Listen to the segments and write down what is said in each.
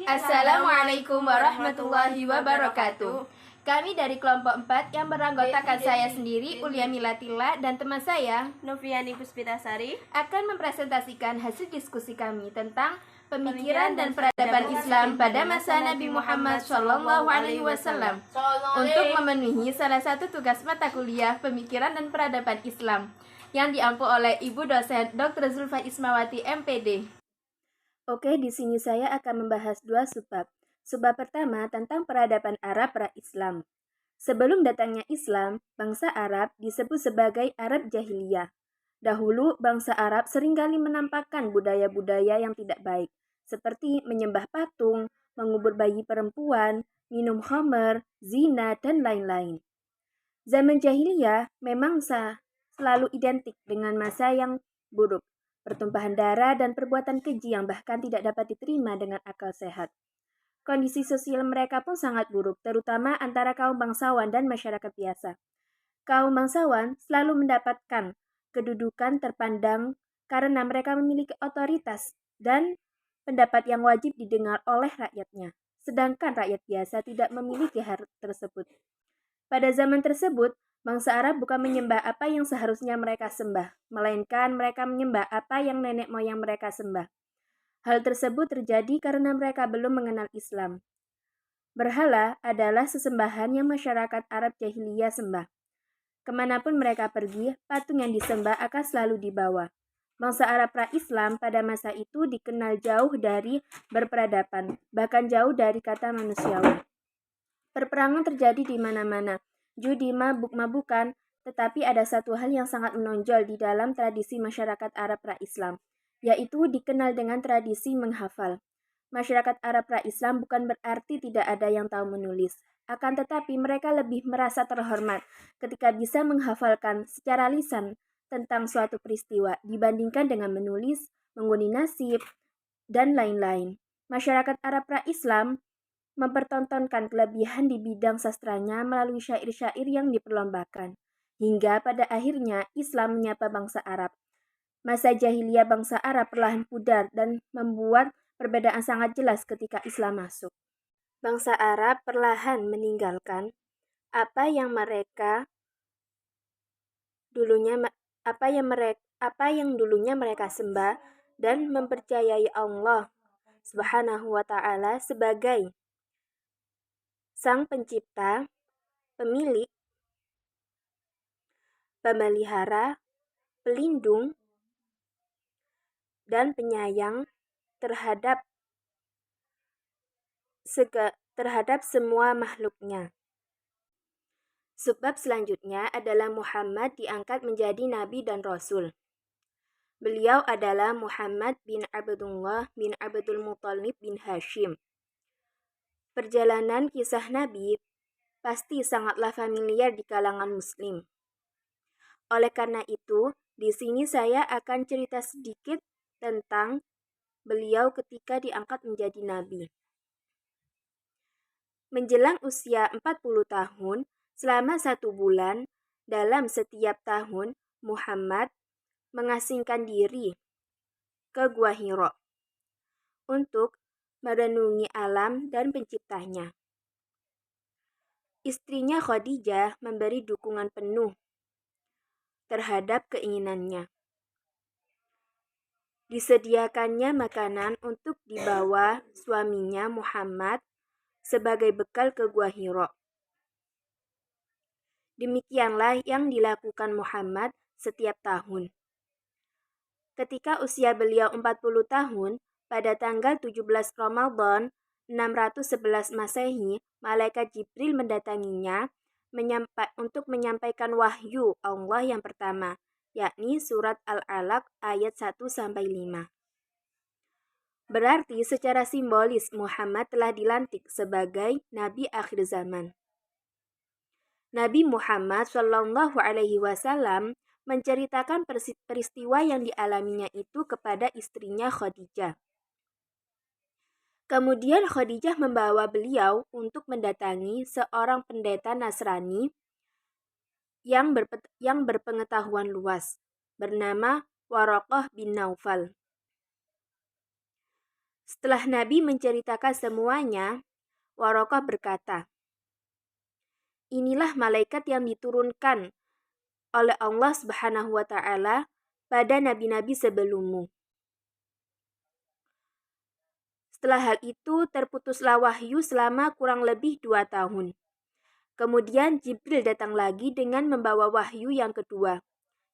Assalamualaikum warahmatullahi wabarakatuh. Kami dari kelompok 4 yang beranggotakan saya sendiri, Ulia Milatila, dan teman saya, Noviani Puspitasari, akan mempresentasikan hasil diskusi kami tentang pemikiran dan peradaban Islam pada masa Nabi Muhammad SAW untuk memenuhi salah satu tugas mata kuliah pemikiran dan peradaban Islam yang diampu oleh Ibu dosen Dr. Zulfa Ismawati MPD. Oke, di sini saya akan membahas dua subbab. Subbab pertama tentang peradaban Arab pra-Islam. Sebelum datangnya Islam, bangsa Arab disebut sebagai Arab Jahiliyah. Dahulu, bangsa Arab seringkali menampakkan budaya-budaya yang tidak baik, seperti menyembah patung, mengubur bayi perempuan, minum khamr, zina, dan lain-lain. Zaman jahiliyah memang selalu identik dengan masa yang buruk, pertumpahan darah dan perbuatan keji yang bahkan tidak dapat diterima dengan akal sehat. Kondisi sosial mereka pun sangat buruk, terutama antara kaum bangsawan dan masyarakat biasa. Kaum bangsawan selalu mendapatkan kedudukan terpandang karena mereka memiliki otoritas dan pendapat yang wajib didengar oleh rakyatnya, sedangkan rakyat biasa tidak memiliki hal tersebut. Pada zaman tersebut, bangsa Arab bukan menyembah apa yang seharusnya mereka sembah, melainkan mereka menyembah apa yang nenek moyang mereka sembah. Hal tersebut terjadi karena mereka belum mengenal Islam. Berhala adalah sesembahan yang masyarakat Arab jahiliyah sembah. Kemanapun mereka pergi, patung yang disembah akan selalu dibawa. Bangsa Arab pra-Islam pada masa itu dikenal jauh dari berperadaban, bahkan jauh dari kata manusiawi. Perperangan terjadi di mana-mana, judi, mabuk-mabukan, tetapi ada satu hal yang sangat menonjol di dalam tradisi masyarakat Arab pra-Islam, yaitu dikenal dengan tradisi menghafal. Masyarakat Arab pra-Islam bukan berarti tidak ada yang tahu menulis, akan tetapi mereka lebih merasa terhormat ketika bisa menghafalkan secara lisan tentang suatu peristiwa dibandingkan dengan menulis, mengundi nasib, dan lain-lain. Masyarakat Arab pra-Islam mempertontonkan kelebihan di bidang sastranya melalui syair-syair yang diperlombakan. Hingga pada akhirnya Islam menyapa bangsa Arab. Masa jahiliyah bangsa Arab perlahan pudar dan membuat perbedaan sangat jelas ketika Islam masuk. Bangsa Arab perlahan meninggalkan apa yang dulunya mereka sembah dan mempercayai Allah Subhanahu wa taala sebagai Sang Pencipta, Pemilik, Pemelihara, Pelindung, dan Penyayang terhadap semua makhluknya. Sebab selanjutnya adalah Muhammad diangkat menjadi Nabi dan Rasul. Beliau adalah Muhammad bin Abdullah bin Abdul Muthalib bin Hashim. Perjalanan kisah Nabi pasti sangatlah familiar di kalangan Muslim. Oleh karena itu, di sini saya akan cerita sedikit tentang beliau ketika diangkat menjadi Nabi. Menjelang usia 40 tahun, selama 1 bulan, dalam setiap tahun, Muhammad mengasingkan diri ke Gua Hiro untuk merenungi alam dan penciptanya. Istrinya Khadijah memberi dukungan penuh terhadap keinginannya. Disediakannya makanan untuk dibawa suaminya Muhammad sebagai bekal ke Gua Hiro. Demikianlah yang dilakukan Muhammad setiap tahun. Ketika usia beliau 40 tahun, pada tanggal 17 Ramadan 611 Masehi, malaikat Jibril mendatanginya untuk menyampaikan wahyu Allah yang pertama, yakni surat Al-Alaq ayat 1-5. Berarti secara simbolis Muhammad telah dilantik sebagai Nabi akhir zaman. Nabi Muhammad SAW menceritakan peristiwa yang dialaminya itu kepada istrinya Khadijah. Kemudian Khadijah membawa beliau untuk mendatangi seorang pendeta Nasrani yang berpengetahuan luas, bernama Waraqah bin Naufal. Setelah Nabi menceritakan semuanya, Waraqah berkata, "Inilah malaikat yang diturunkan oleh Allah Subhanahu wa Ta'ala pada nabi-nabi sebelummu." Setelah hal itu, terputuslah wahyu selama kurang lebih 2 tahun. Kemudian Jibril datang lagi dengan membawa wahyu yang kedua,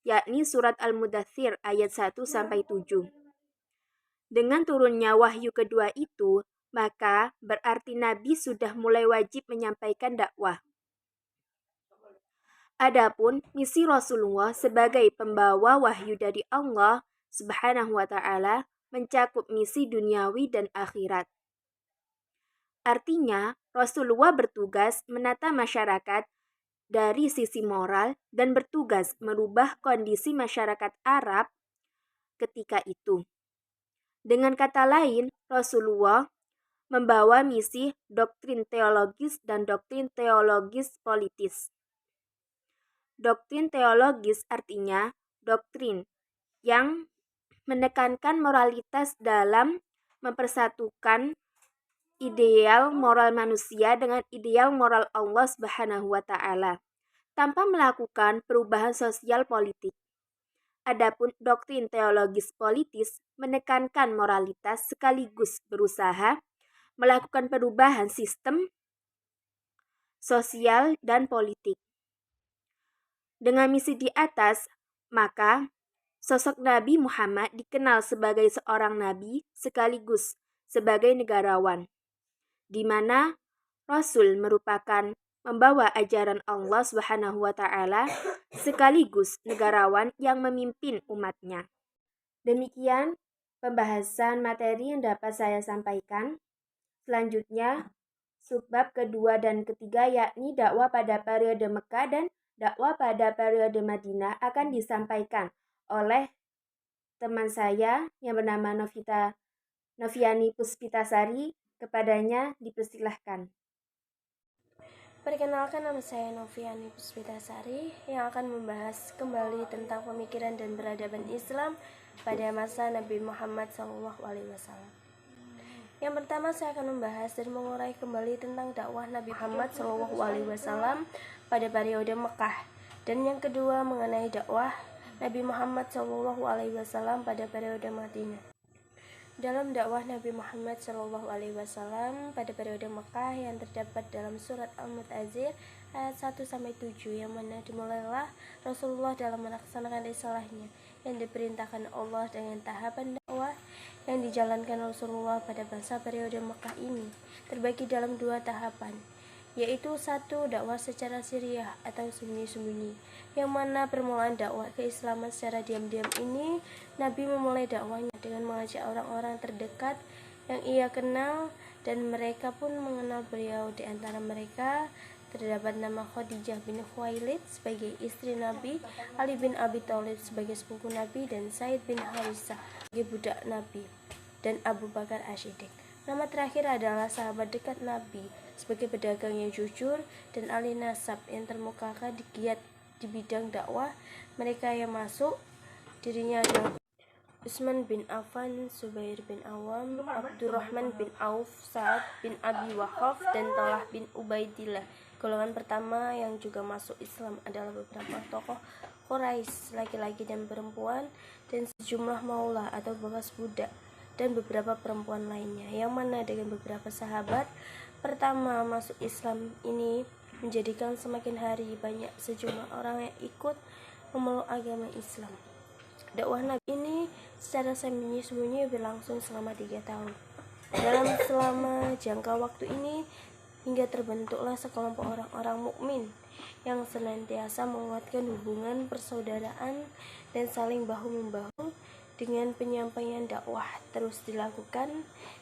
yakni surat Al-Mudaththir ayat 1-7. Dengan turunnya wahyu kedua itu, maka berarti Nabi sudah mulai wajib menyampaikan dakwah. Adapun misi Rasulullah sebagai pembawa wahyu dari Allah Subhanahu wa Ta'ala mencakup misi duniawi dan akhirat. Artinya, Rasulullah bertugas menata masyarakat dari sisi moral dan bertugas merubah kondisi masyarakat Arab ketika itu. Dengan kata lain, Rasulullah membawa misi doktrin teologis dan doktrin teologis politis. Doktrin teologis artinya doktrin yang menekankan moralitas dalam mempersatukan ideal moral manusia dengan ideal moral Allah Subhanahu wa Ta'ala tanpa melakukan perubahan sosial politik. Adapun doktrin teologis politis menekankan moralitas sekaligus berusaha melakukan perubahan sistem sosial dan politik. Dengan misi di atas, maka sosok Nabi Muhammad dikenal sebagai seorang nabi sekaligus sebagai negarawan, di mana Rasul merupakan membawa ajaran Allah Subhanahu wa Ta'ala sekaligus negarawan yang memimpin umatnya. Demikian pembahasan materi yang dapat saya sampaikan. Selanjutnya, subbab kedua dan ketiga yakni dakwah pada periode Mekah dan dakwah pada periode Madinah akan disampaikan oleh teman saya yang bernama Noviani Puspitasari. Kepadanya dipersilahkan. Perkenalkan, nama saya Noviani Puspitasari yang akan membahas kembali tentang pemikiran dan peradaban Islam pada masa Nabi Muhammad SAW. Yang pertama, saya akan membahas dan mengurai kembali tentang dakwah Nabi Muhammad SAW pada periode Mekah, dan yang kedua mengenai dakwah Nabi Muhammad SAW pada periode Madinah. Dalam dakwah Nabi Muhammad SAW pada periode Mekah yang terdapat dalam surat Al-Mudaththir ayat 1-7, yang mana dimulailah Rasulullah dalam melaksanakan risalahnya yang diperintahkan Allah dengan tahapan dakwah yang dijalankan Rasulullah pada masa periode Mekah ini terbagi dalam 2 tahapan, yaitu 1. Dakwah secara sirriyah atau sembunyi-sembunyi, yang mana permulaan dakwah keislaman secara diam-diam ini Nabi memulai dakwahnya dengan mengajak orang-orang terdekat yang ia kenal, dan mereka pun mengenal beliau. Di antara mereka terdapat nama Khadijah bin Khuwailid sebagai istri Nabi, Ali bin Abi Thalib sebagai sepupu Nabi, dan Zaid bin Harisah sebagai budak Nabi, dan Abu Bakar As-Siddiq. Nama terakhir adalah sahabat dekat Nabi sebagai pedagang yang jujur, dan ahli nasab yang termukakan giat di bidang dakwah. Mereka yang masuk dirinya adalah Utsman bin Affan, Zubair bin Awam, Abdurrahman bin Auf, Sa'ad bin Abi Waqqas, dan Talha bin Ubaidillah. Golongan pertama yang juga masuk Islam adalah beberapa tokoh Quraisy, laki-laki dan perempuan, dan sejumlah maula atau bekas budak, dan beberapa perempuan lainnya, yang mana dengan beberapa sahabat pertama masuk Islam ini menjadikan semakin hari banyak sejumlah orang yang ikut memeluk agama Islam. Dakwah Nabi ini secara sembunyi-sembunyi berlangsung selama 3 tahun. Selama jangka waktu ini hingga terbentuklah sekelompok orang-orang mukmin yang senantiasa menguatkan hubungan persaudaraan dan saling bahu-membahu. Dengan penyampaian dakwah terus dilakukan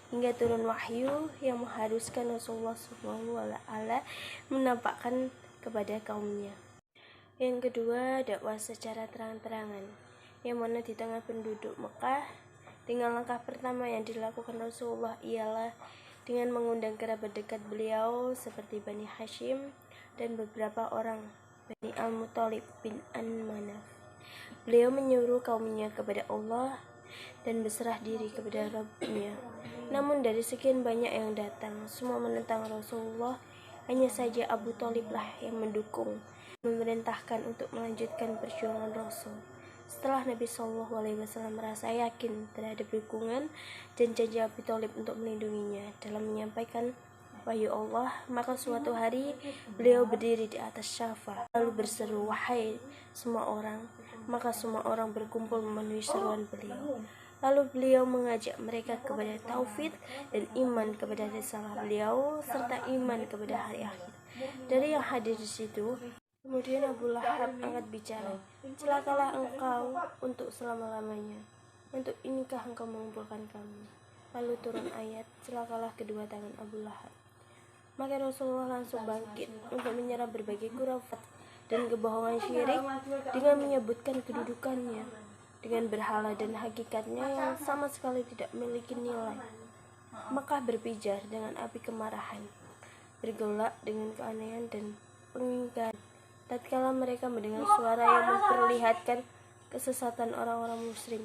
hingga turun wahyu yang mengharuskan Rasulullah SAW menampakkan kepada kaumnya. Yang kedua, dakwah secara terang-terangan, yang mana di tengah penduduk Mekah. Dengan langkah pertama yang dilakukan Rasulullah ialah dengan mengundang kerabat dekat beliau seperti Bani Hashim dan beberapa orang Bani Al-Muttalib bin An-Manaf. Beliau menyuruh kaumnya kepada Allah dan berserah diri kepada Rabb-Nya. Namun dari sekian banyak yang datang, semua menentang Rasulullah. Hanya saja Abu Thalib lah yang mendukung, memerintahkan untuk melanjutkan perjuangan Rasul. Setelah Nabi Shallallahu Alaihi Wasallam merasa yakin terhadap dukungan dan janji Abu Thalib untuk melindunginya dalam menyampaikan wahyu Allah, maka suatu hari beliau berdiri di atas Syafa lalu berseru, "Wahai semua orang!" Maka semua orang berkumpul memenuhi seruan beliau. Lalu beliau mengajak mereka kepada tauhid dan iman kepada risalah beliau serta iman kepada hari akhir. Dari yang hadir di situ, kemudian Abu Lahab angkat bicara, "Celakalah engkau untuk selama-lamanya. Untuk inikah engkau mengumpulkan kami?" Lalu turun ayat, "Celakalah kedua tangan Abu Lahab." Maka Rasulullah langsung bangkit untuk menyerang berbagai khurafat dan kebohongan syirik dengan menyebutkan kedudukannya dengan berhala dan hakikatnya yang sama sekali tidak memiliki nilai. Mekah berpijar dengan api kemarahan, bergelak dengan keanehan dan pengingkaran tatkala mereka mendengar suara yang memperlihatkan kesesatan orang-orang musyrik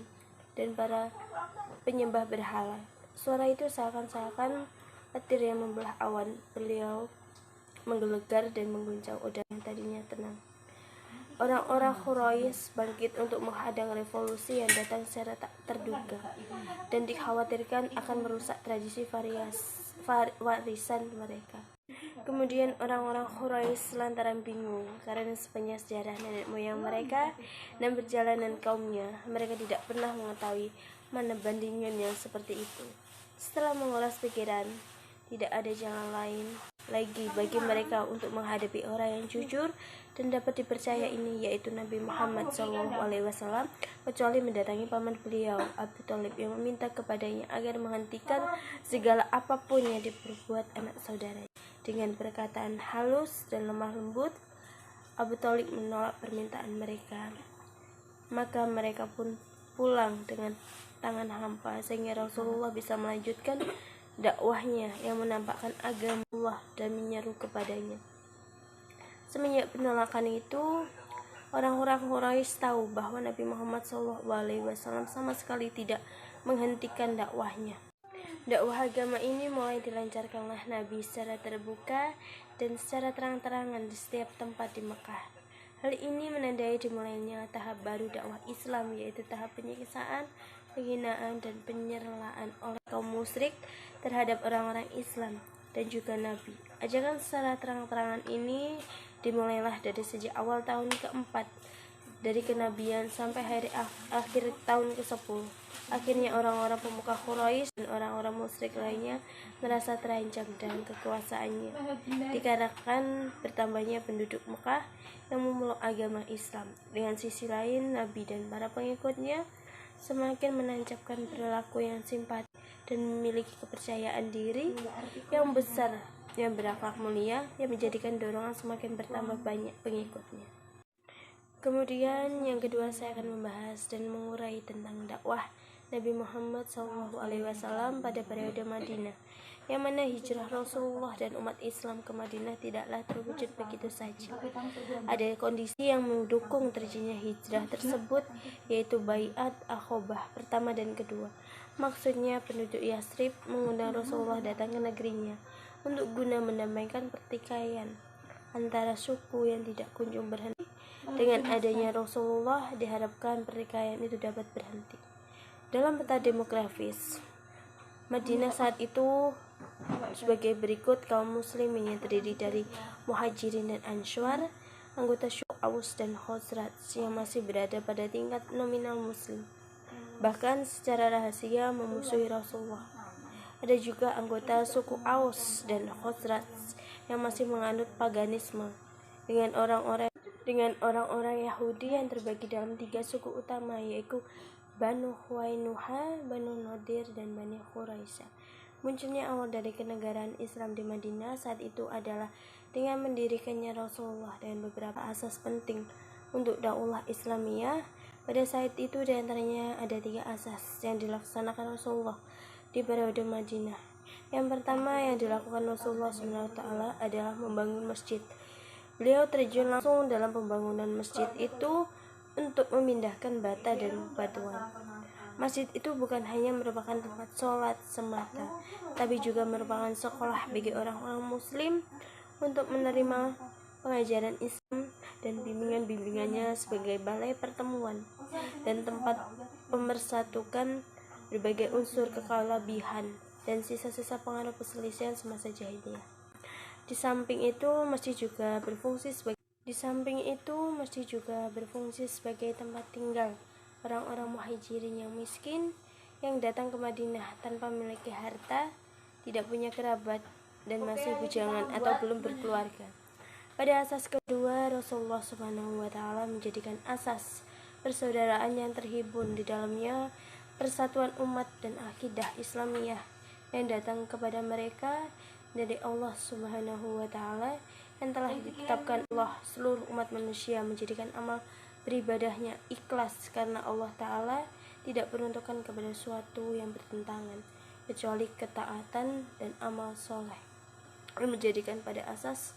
dan para penyembah berhala. Suara itu seakan-akan petir yang membelah awan. Beliau menggelegar dan mengguncang udara yang tadinya tenang. Orang-orang Quraisy bangkit untuk menghadang revolusi yang datang secara tak terduga dan dikhawatirkan akan merusak tradisi warisan mereka. Kemudian orang-orang Quraisy lantaran bingung karena sepanjang sejarah nenek moyang mereka dan perjalanan kaumnya, mereka tidak pernah mengetahui mana bandingan yang seperti itu. Setelah mengulas pikiran, tidak ada jalan lain lagi bagi mereka untuk menghadapi orang yang jujur dan dapat dipercaya ini, yaitu Nabi Muhammad SAW, kecuali mendatangi paman beliau Abu Thalib yang meminta kepadanya agar menghentikan segala apapun yang diperbuat anak saudaranya. Dengan perkataan halus dan lemah lembut, Abu Thalib menolak permintaan mereka. Maka mereka pun pulang dengan tangan hampa sehingga Rasulullah bisa melanjutkan dakwahnya yang menampakkan agama Allah dan menyeru kepadanya. Semenjak penolakan itu, orang-orang Quraisy tahu bahwa Nabi Muhammad SAW sama sekali tidak menghentikan dakwahnya. Dakwah agama ini mulai dilancarkanlah Nabi secara terbuka dan secara terang-terangan di setiap tempat di Mekah. Hal ini menandai dimulainya tahap baru dakwah Islam, yaitu tahap penyiksaan, penghinaan, dan penyerelaan oleh kaum musyrik terhadap orang-orang Islam dan juga Nabi. Ajakan secara terang-terangan ini dimulailah dari sejak awal tahun keempat dari kenabian sampai hari akhir tahun ke-10. Akhirnya orang-orang pemuka Quraisy dan orang-orang musyrik lainnya merasa terancam dengan kekuasaannya dikarenakan bertambahnya penduduk Mekah yang memeluk agama Islam. Dengan sisi lain, Nabi dan para pengikutnya semakin menancapkan perilaku yang simpatik dan memiliki kepercayaan diri yang besar yang berakhlak mulia yang menjadikan dorongan semakin bertambah banyak pengikutnya. Kemudian yang kedua, saya akan membahas dan mengurai tentang dakwah Nabi Muhammad SAW pada periode Madinah, yang mana hijrah Rasulullah dan umat Islam ke Madinah tidaklah terwujud begitu saja. Ada kondisi yang mendukung terjadinya hijrah tersebut, yaitu Baiat Aqobah pertama dan kedua. Maksudnya penduduk Yathrib mengundang Rasulullah datang ke negerinya untuk guna mendamaikan pertikaian antara suku yang tidak kunjung berhenti. Dengan adanya Rasulullah diharapkan pertikaian itu dapat berhenti. Dalam peta demografis Madinah saat itu sebagai berikut: kaum muslimin yang terdiri dari Muhajirin dan Ansar, anggota suku Aus dan Khazraj yang masih berada pada tingkat nominal muslim, bahkan secara rahasia memusuhi Rasulullah. Ada juga anggota suku Aus dan Khazraj yang masih menganut paganisme dengan orang-orang Yahudi yang terbagi dalam 3 suku utama, yaitu Banu Huwainuha, Banu Nadir, dan Bani Quraisyah. Munculnya awal dari kenegaraan Islam di Madinah saat itu adalah dengan mendirikannya Rasulullah dengan beberapa asas penting untuk dakwah Islamiyah. Pada saat itu diantaranya ada 3 asas yang dilaksanakan Rasulullah di periode Madinah. Yang pertama yang dilakukan Rasulullah SWT adalah membangun masjid. Beliau terjun langsung dalam pembangunan masjid itu untuk memindahkan bata dan batuan. Masjid itu bukan hanya merupakan tempat sholat semata, tapi juga merupakan sekolah bagi orang-orang muslim untuk menerima pengajaran Islam dan bimbingan-bimbingannya sebagai balai pertemuan dan tempat pemersatukan berbagai unsur kekalabihan dan sisa-sisa pengaruh perselisihan semasa jahiliyah. Di samping itu, masjid juga berfungsi sebagai tempat tinggal orang-orang muhajirin yang miskin yang datang ke Madinah tanpa memiliki harta, tidak punya kerabat, dan masih bujangan atau belum berkeluarga. Pada asas kedua, Rasulullah SWT menjadikan asas persaudaraan yang terhimpun di dalamnya persatuan umat dan akidah Islamiyah yang datang kepada mereka dari Allah SWT yang telah ditetapkan Allah seluruh umat manusia menjadikan amal beribadahnya ikhlas karena Allah Ta'ala tidak peruntukan kepada suatu yang bertentangan kecuali ketaatan dan amal soleh. Menjadikan pada asas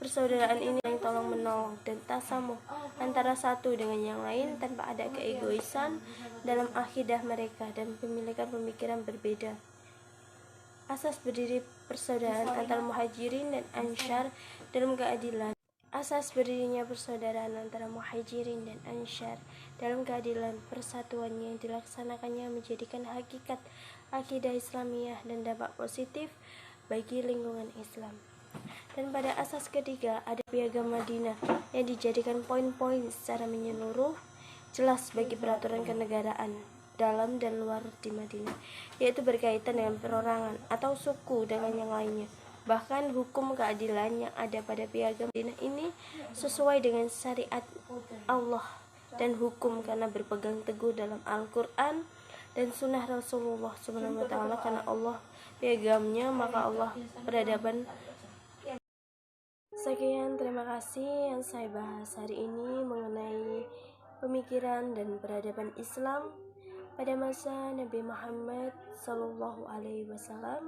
persaudaraan ini yang tolong menolong dan tasamuh antara satu dengan yang lain tanpa ada keegoisan dalam akidah mereka dan pemilikan pemikiran berbeda. Asas berdiri persaudaraan antara muhajirin dan ansar dalam keadilan. Asas berdirinya persaudaraan antara muhajirin dan ansar dalam keadilan persatuannya yang dilaksanakannya menjadikan hakikat akidah Islamiyah dan dampak positif bagi lingkungan Islam. Dan pada asas ketiga ada piagam Madinah yang dijadikan poin-poin secara menyeluruh jelas bagi peraturan kenegaraan dalam dan luar di Madinah, yaitu berkaitan dengan perorangan atau suku dengan yang lainnya. Bahkan hukum keadilan yang ada pada piagam Madinah ini sesuai dengan syariat Allah dan hukum karena berpegang teguh dalam Al-Quran dan sunnah Rasulullah SWT karena Allah piagamnya maka Allah peradaban. Sekian, terima kasih yang saya bahas hari ini mengenai pemikiran dan peradaban Islam pada masa Nabi Muhammad SAW.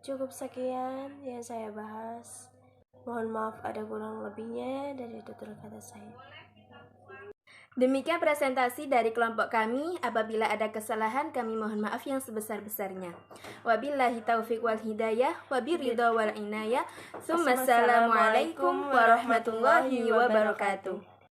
Cukup sekian yang saya bahas. Mohon maaf ada kurang lebihnya dari tutur kata saya. Demikian presentasi dari kelompok kami. Apabila ada kesalahan, kami mohon maaf yang sebesar-besarnya. Wabillahi taufiq wal hidayah, wabiridho wal inayah. Assalamualaikum warahmatullahi wabarakatuh.